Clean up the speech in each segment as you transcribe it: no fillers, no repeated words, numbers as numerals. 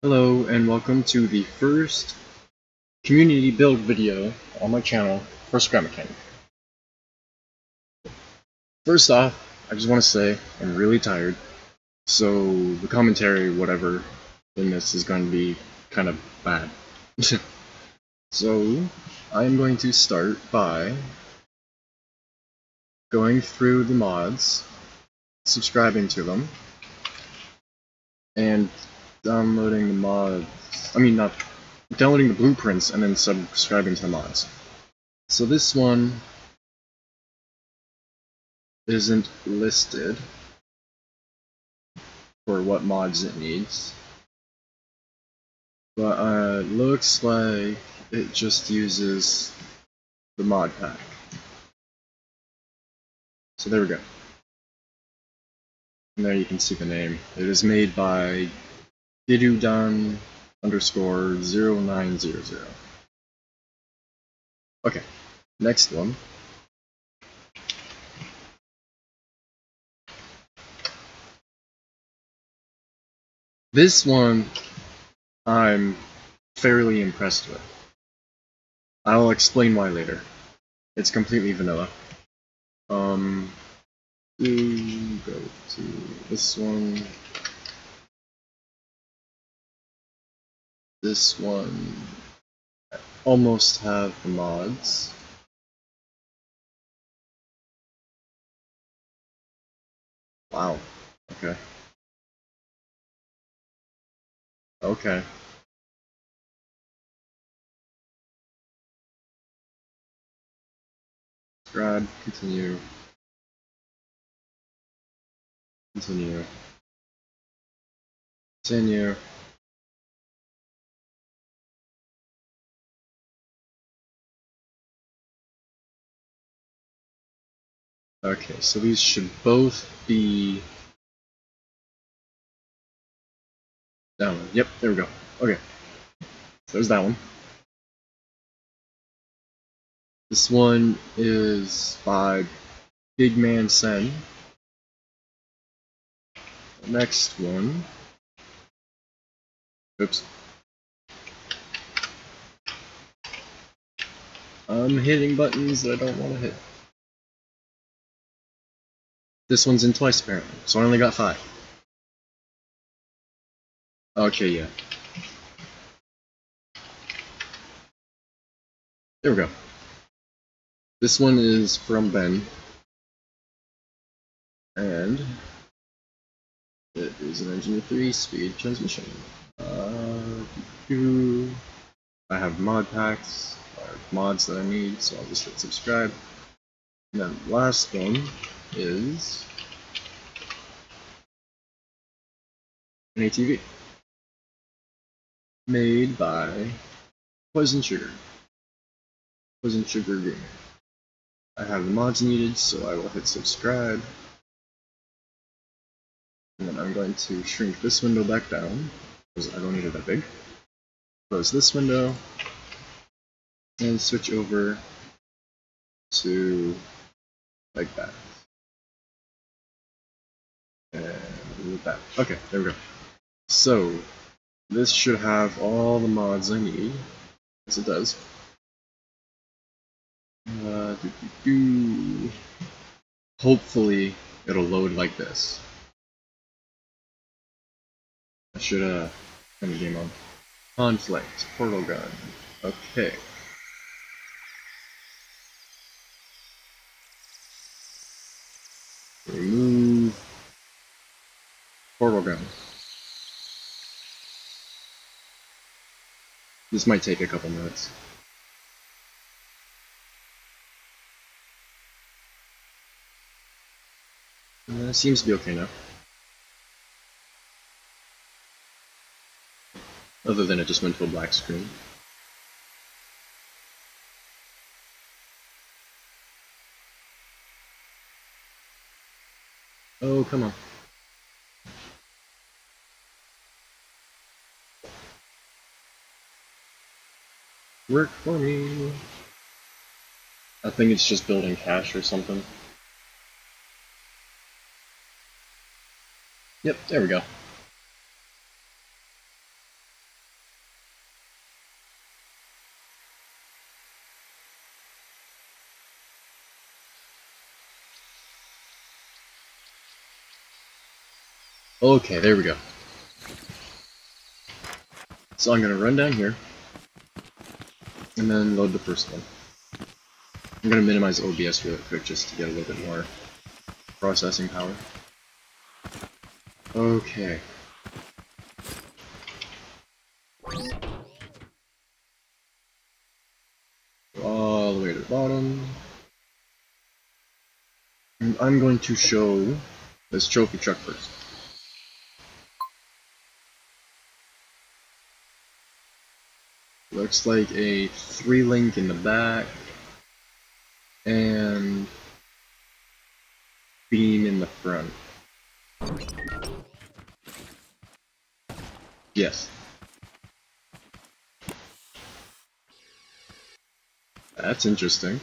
Hello and welcome to the first community build video on my channel for Scrap Mechanic. First off, I just want to say I'm really tired, so the commentary, whatever, in this is going to be kind of bad. So, I'm going to start by going through the mods, subscribing to them, and downloading the mods. Not downloading the blueprints and then subscribing to the mods. So this one isn't listed for what mods it needs, but it looks like it just uses the mod pack. So there we go. And there you can see the name. It is made by Didudan_0900. Okay, next one. This one I'm fairly impressed with. I'll explain why later. It's completely vanilla. We go to this one. This one almost have the mods. Wow. Okay. Okay. Subscribe, continue. Continue. Continue. Okay, so these should both be down. Yep, there we go. Okay. So there's that one. This one is by Big Man Sen. The next one. Oops. I'm hitting buttons that I don't want to hit. This one's in twice apparently, so I only got 5. Okay, yeah. There we go. This one is from Ben. And it is an Engineer 3-speed transmission. I have mod packs, or mods that I need, so I'll just hit subscribe. And then the last one is an ATV. Made by Poison Sugar. Poison Sugar Gamer. I have the mods needed, so I will hit subscribe. And then I'm going to shrink this window back down, because I don't need it that big. Close this window, and switch over to like that. And with that. Okay, there we go. So, this should have all the mods I need. Yes, it does. Hopefully, it'll load like this. I should turn the game on. Conflict, portal gun. Okay. Remove portal gun. This might take a couple minutes. Seems to be okay now. Other than it just went to a black screen. Oh, come on. Work for me. I think it's just building cache or something. Yep, there we go. Okay, there we go. So I'm gonna run down here, and then load the first one. I'm gonna minimize OBS really quick just to get a little bit more processing power. Okay. All the way to the bottom. And I'm going to show this trophy truck first. Looks like a 3-link in the back and beam in the front. Yes. That's interesting.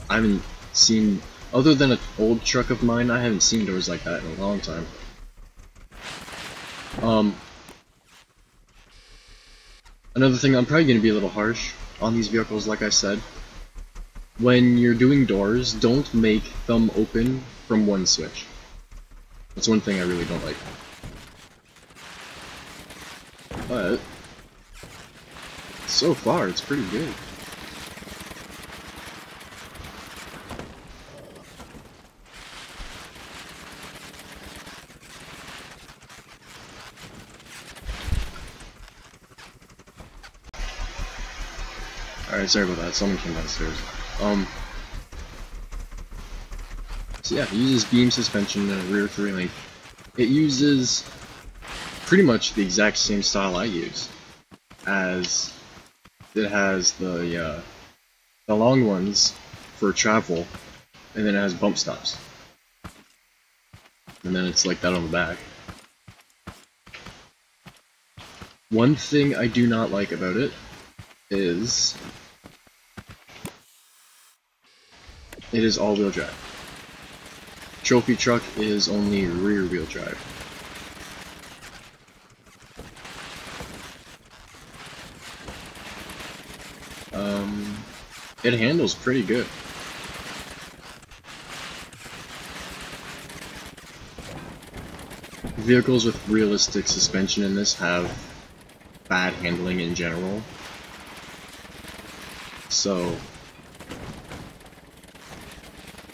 I haven't seen, other than an old truck of mine, I haven't seen doors like that in a long time. Another thing, I'm probably going to be a little harsh on these vehicles, like I said. When you're doing doors, don't make them open from one switch. That's one thing I really don't like. But so far, it's pretty good. Alright, sorry about that, someone came downstairs. So yeah, it uses beam suspension and a rear 3-link. It uses pretty much the exact same style I use, as it has the long ones for travel, and then it has bump stops. And then it's like that on the back. One thing I do not like about it is it is all-wheel drive. Trophy truck is only rear-wheel drive. It handles pretty good. Vehicles with realistic suspension in this have bad handling in general. So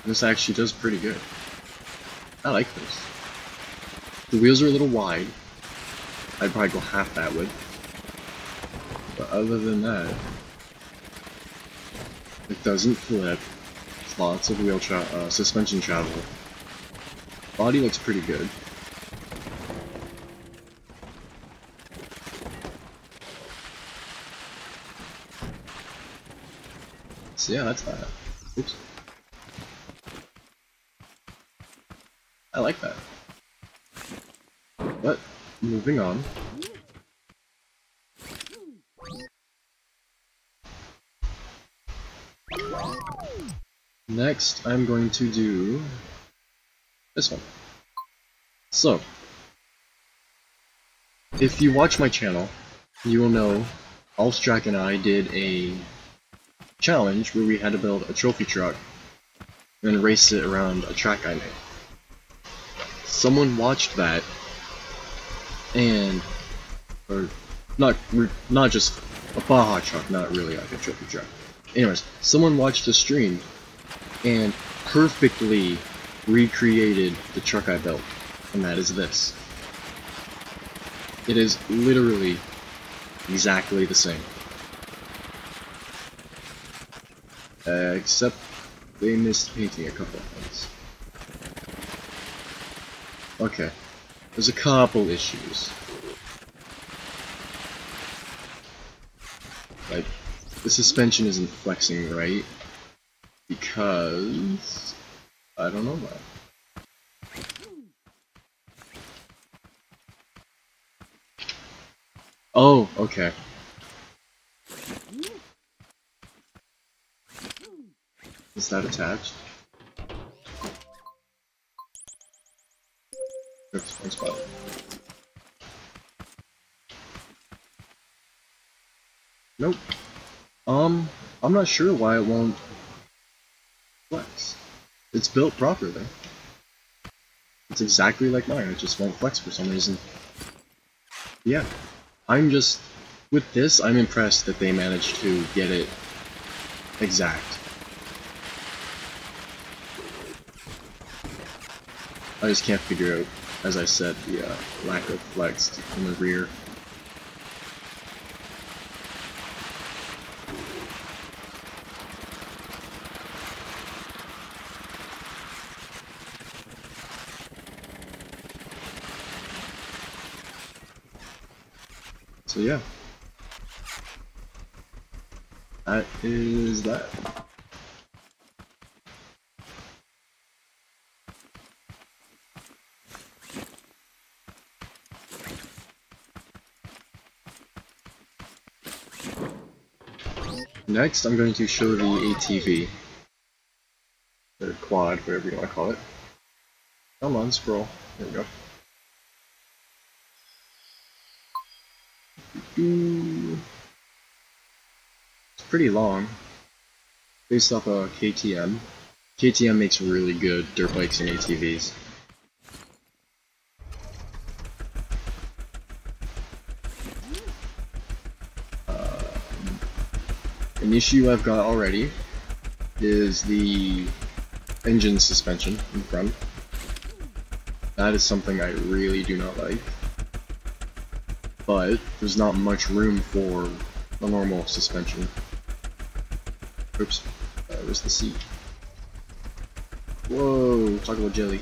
this actually does pretty good. I like this. The wheels are a little wide. I'd probably go half that width. But other than that, it doesn't flip. It's lots of suspension travel. Body looks pretty good. So yeah, that's that. Oops. I like that. But, moving on. Next, I'm going to do this one. So, if you watch my channel, you will know Alstrak and I did a challenge where we had to build a trophy truck and then race it around a track I made. Someone watched that, and or not just a Baja truck, not really like a trophy truck. Anyways, someone watched the stream and perfectly recreated the truck I built, and that is this. It is literally exactly the same. Except they missed painting a couple of things. Okay, there's a couple issues. Like, the suspension isn't flexing right because I don't know why. Oh, okay. Is that attached? Oops, one spot. Nope. I'm not sure why it won't flex. It's built properly. It's exactly like mine, it just won't flex for some reason. Yeah, I'm just, with this, I'm impressed that they managed to get it exact. I just can't figure out, as I said, the lack of flex in the rear. So yeah, that is that. Next, I'm going to show the ATV, or quad, whatever you want to call it. Come on, scroll. There we go. It's pretty long, based off a KTM. KTM makes really good dirt bikes and ATVs. An issue I've got already is the engine suspension in front. That is something I really do not like. But there's not much room for a normal suspension. Oops, where's the seat? Whoa, talk about jelly.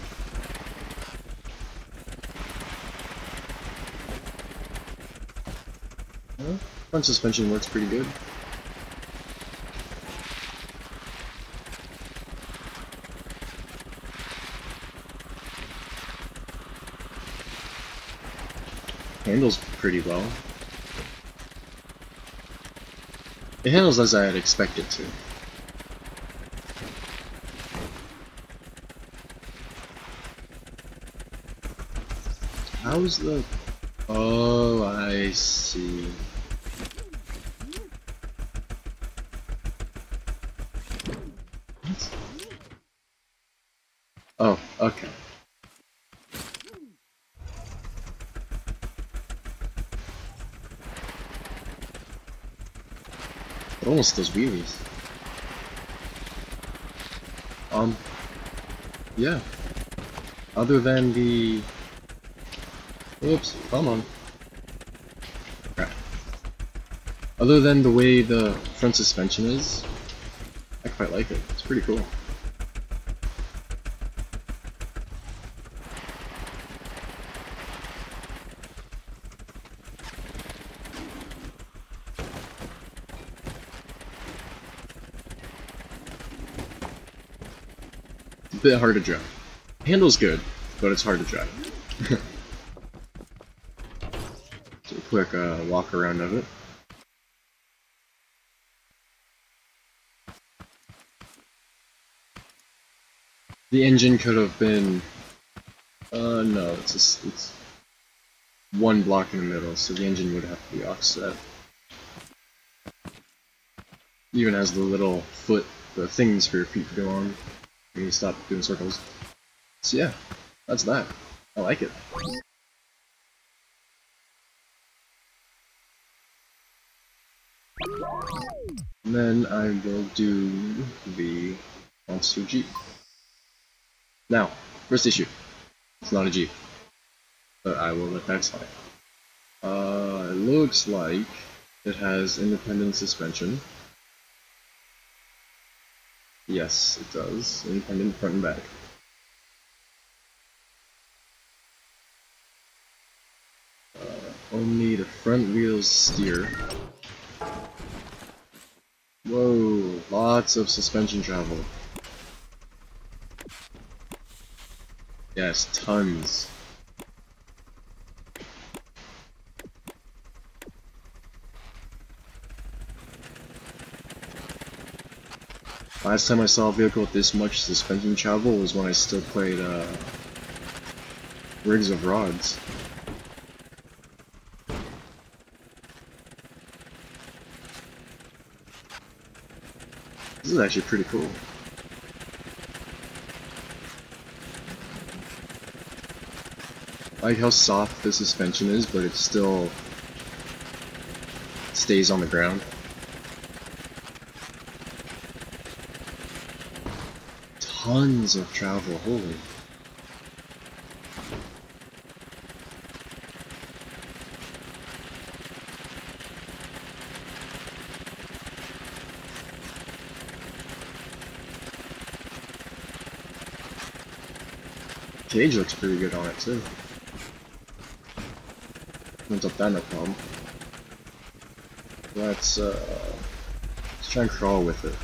Front suspension works pretty good. Handles pretty well. It handles as I had expected to. How's the... Oh, I see. What? Oh, okay. It almost does wheelies. Yeah. Other than the... Oops, come on. Okay. Other than the way the front suspension is, I quite like it. It's pretty cool. It's a bit hard to drive. Handle's good, but it's hard to drive. So a quick walk around of it. The engine could have been... no, it's one block in the middle, so the engine would have to be offset. Even has the little foot, the things for your feet to go on when you stop doing circles. So yeah, that's that. I like it. And then I will do the Monster Jeep. Now, first issue. It's not a Jeep, but I will let that slide. It looks like it has independent suspension. Yes, it does. Independent front and back. Only the front wheels steer. Whoa, lots of suspension travel. Yes, tons. Last time I saw a vehicle with this much suspension travel was when I still played Rigs of Rods. This is actually pretty cool. I like how soft the suspension is, but it still stays on the ground. Tons of travel, holy. Cage looks pretty good on it too. Opens up that no problem. Let's try and crawl with it.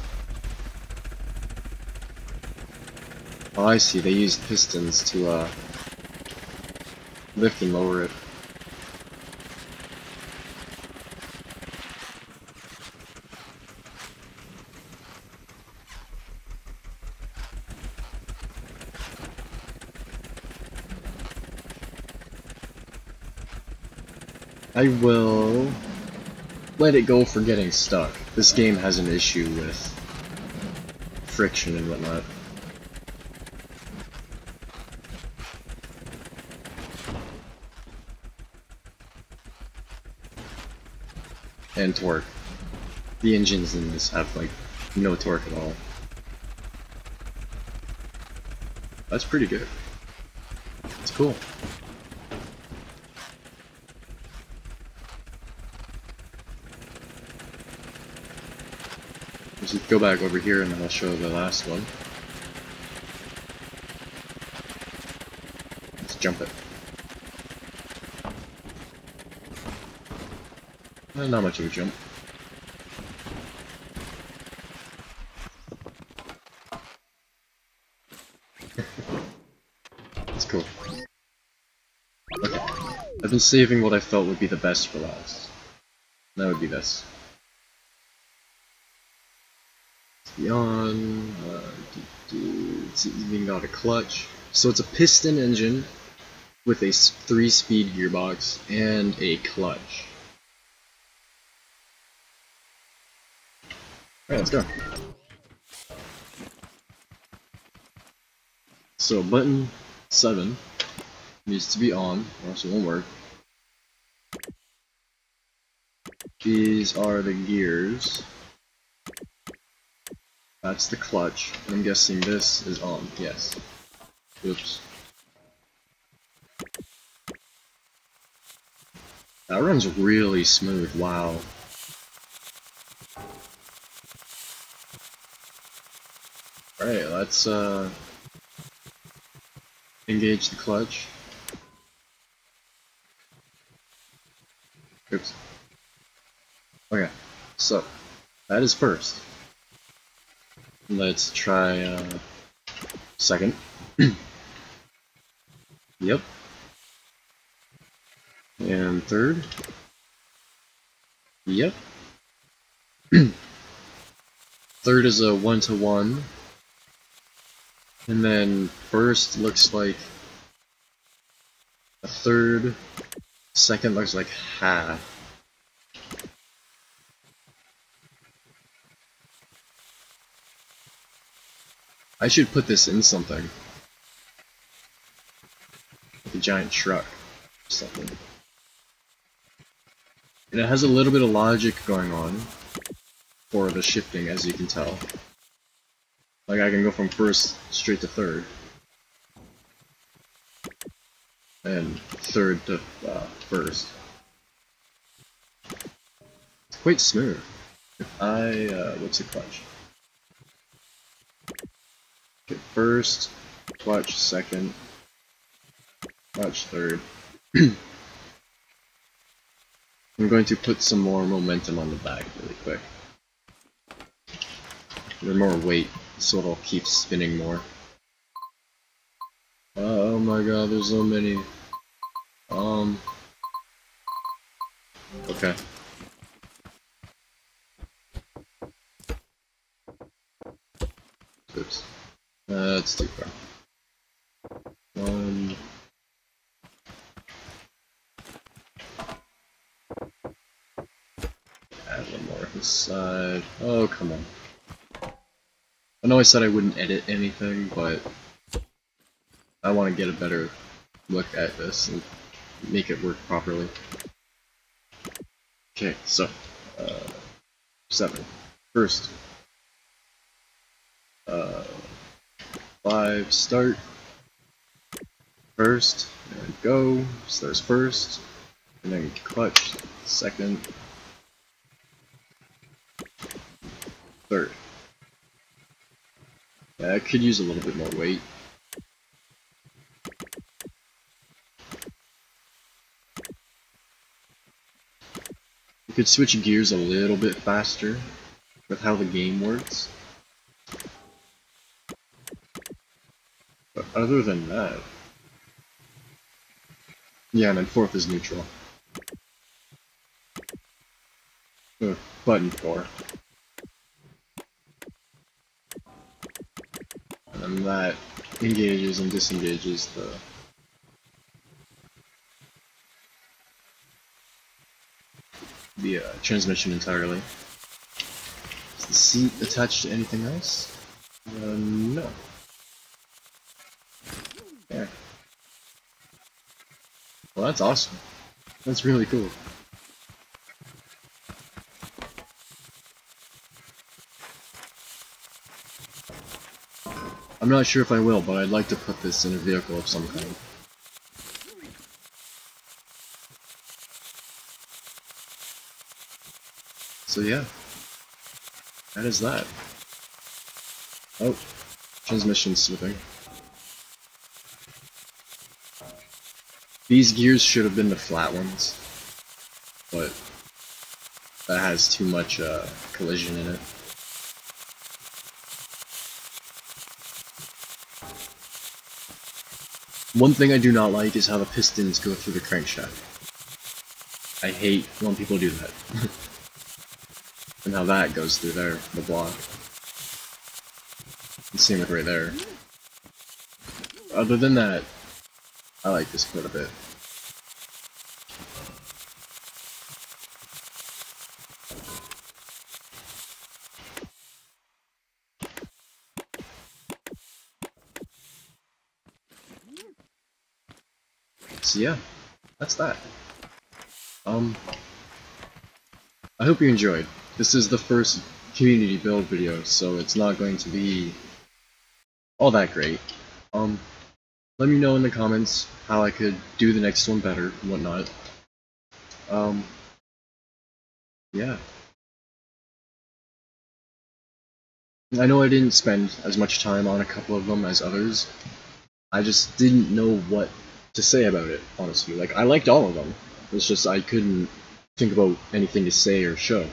Oh, I see. They used pistons to lift and lower it. I will let it go for getting stuck. This game has an issue with friction and whatnot. And torque. The engines in this have like no torque at all. That's pretty good. It's cool. Let's go back over here and then I'll show the last one. Let's jump it. Not much of a jump. That's cool. Okay. I've been saving what I felt would be the best for last. That would be this. Beyond, it's even got a clutch. So it's a piston engine with a 3-speed gearbox and a clutch. Alright, let's go. So button 7 needs to be on, or else it won't work. These are the gears. That's the clutch. I'm guessing this is on. Yes. Oops. That runs really smooth. Wow. Alright, let's engage the clutch. Oops. Okay, so that is first. Let's try second. Yep. And third. Yep. Third is a 1-to-1. And then first looks like a third. Second looks like half. I should put this in something. Like a giant truck or something. And it has a little bit of logic going on for the shifting, as you can tell. Like I can go from first straight to third. And third to first. It's quite smooth. If I, what's the clutch? Okay, first, clutch second, clutch third. I'm going to put some more momentum on the back really quick. There's more weight, so it'll keep spinning more. Oh my god, there's so many. Okay. Oops. That's too far. One. Add one more on this side. Oh, come on. I know I said I wouldn't edit anything, but I want to get a better look at this and make it work properly. Okay, so 7. First. 5, start. First, and go. So there's first, and then clutch, second, third. Yeah, I could use a little bit more weight. You could switch gears a little bit faster with how the game works. But other than that... Yeah, and then fourth is neutral. Button 4. And then that engages and disengages the transmission entirely. Is the seat attached to anything else? No. Yeah. Well, that's awesome. That's really cool. I'm not sure if I will, but I'd like to put this in a vehicle of some kind. So yeah, that is that. Oh, transmission slipping. These gears should have been the flat ones, but that has too much collision in it. One thing I do not like is how the pistons go through the crankshaft. I hate when people do that. And how that goes through there, the block. And same with right there. Other than that, I like this quite a bit. So yeah, that's that. I hope you enjoyed. This is the first community build video, so it's not going to be all that great. Let me know in the comments how I could do the next one better and whatnot. Yeah. I know I didn't spend as much time on a couple of them as others. I just didn't know what to say about it, honestly. Like, I liked all of them. It's just I couldn't think about anything to say or show.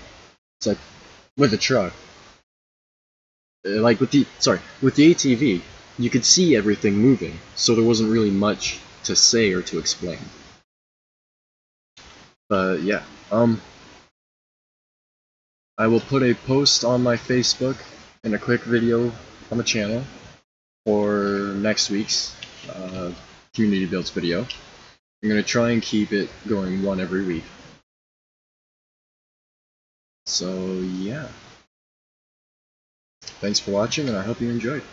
It's like, with the truck. Like, with the ATV, you could see everything moving, so there wasn't really much to say or to explain. But yeah, I will put a post on my Facebook and a quick video on the channel for next week's community builds video. I'm going to try and keep it going one every week. So yeah, thanks for watching and I hope you enjoyed.